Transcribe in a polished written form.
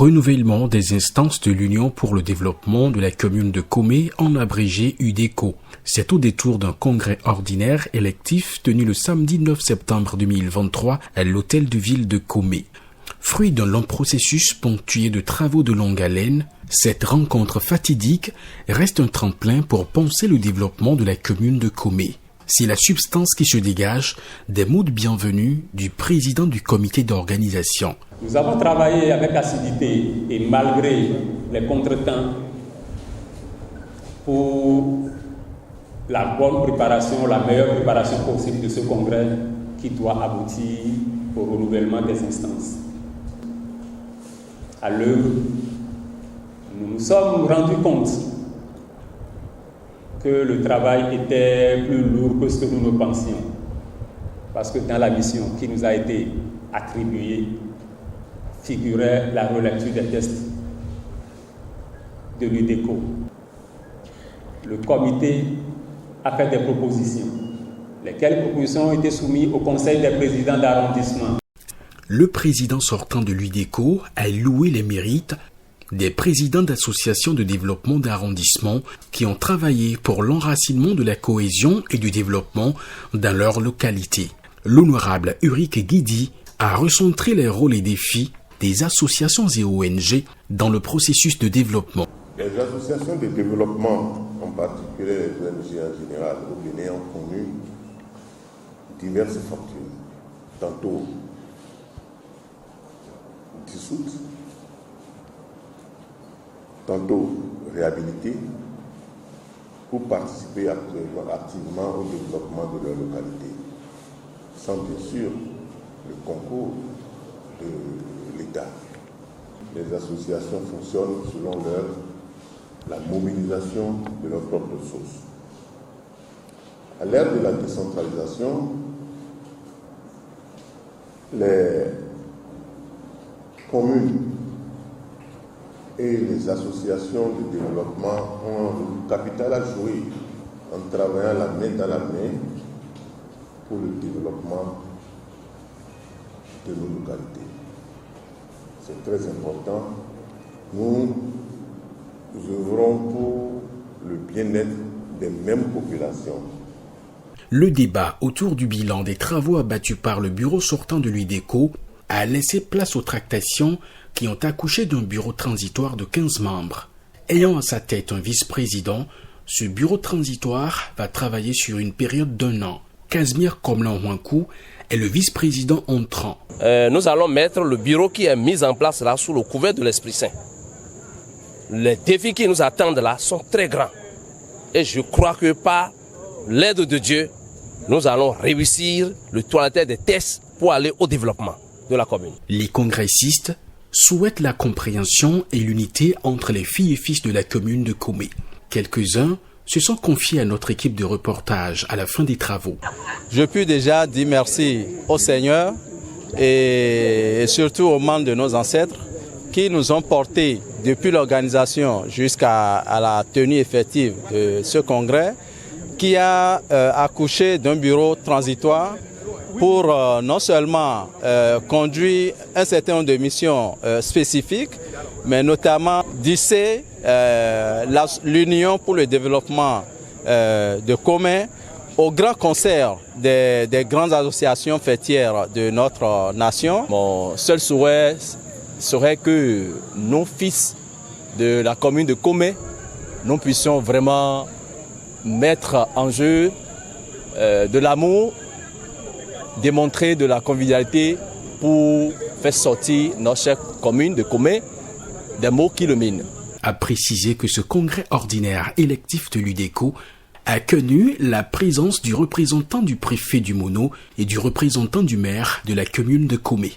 Renouvellement des instances de l'Union pour le développement de la commune de Komé, en abrégé UDECO. C'est au détour d'un congrès ordinaire électif tenu le samedi 9 septembre 2023 à l'hôtel de ville de Komé. Fruit d'un long processus ponctué de travaux de longue haleine, cette rencontre fatidique reste un tremplin pour penser le développement de la commune de Komé. C'est la substance qui se dégage des mots de bienvenue du président du comité d'organisation. Nous avons travaillé avec assiduité et malgré les contretemps pour la bonne préparation, la meilleure préparation possible de ce congrès qui doit aboutir au renouvellement des instances. À l'œuvre, nous nous sommes rendus compte que le travail était plus lourd que ce que nous ne pensions. Parce que dans la mission qui nous a été attribuée, figurait la relecture des tests de l'UDECO. Le comité a fait des propositions, lesquelles propositions ont été soumises au Conseil des présidents d'arrondissement. Le président sortant de l'UDECO a loué les mérites des présidents d'associations de développement d'arrondissement qui ont travaillé pour l'enracinement de la cohésion et du développement dans leur localité. L'honorable Ulrich Guidi a recentré les rôles et défis des associations et ONG dans le processus de développement. Les associations de développement, en particulier les ONG en général, au Bénin ont connu diverses fortunes, tantôt dissoutes, tantôt réhabilitées, pour participer activement au développement de leur localité, sans bien sûr le concours de l'État. Les associations fonctionnent selon la mobilisation de leurs propres ressources. À l'ère de la décentralisation, les communes et les associations de développement ont un capital à jouer en travaillant la main dans la main pour le développement de nos localités. C'est très important. Nous œuvrons pour le bien-être des mêmes populations. Le débat autour du bilan des travaux abattus par le bureau sortant de l'UDECO a laissé place aux tractations qui ont accouché d'un bureau transitoire de 15 membres. Ayant à sa tête un vice-président, ce bureau transitoire va travailler sur une période d'1 an. Casimir Komlan-Houankou est le vice-président entrant. Nous allons mettre le bureau qui est mis en place là sous le couvert de l'Esprit Saint. Les défis qui nous attendent là sont très grands. Et je crois que par l'aide de Dieu, nous allons réussir le toilettage des tests pour aller au développement de la commune. Les congressistes souhaitent la compréhension et l'unité entre les filles et fils de la commune de Komé. Quelques-uns se sont confiés à notre équipe de reportage à la fin des travaux. Je puis déjà dire merci au Seigneur et surtout aux membres de nos ancêtres qui nous ont portés depuis l'organisation jusqu'à la tenue effective de ce congrès, qui a accouché d'un bureau transitoire pour non seulement conduire un certain nombre de missions spécifiques, mais notamment d'hisser l'Union pour le développement de Komé au grand concert des grandes associations fêtières de notre nation. Mon seul souhait serait que nos fils de la commune de Komé, nous puissions vraiment mettre en jeu de l'amour, démontrer de la convivialité pour faire sortir notre chère commune de Komé des maux qui le minent. A précisé que ce congrès ordinaire électif de l'UDECO a connu la présence du représentant du préfet du Mono et du représentant du maire de la commune de Komé.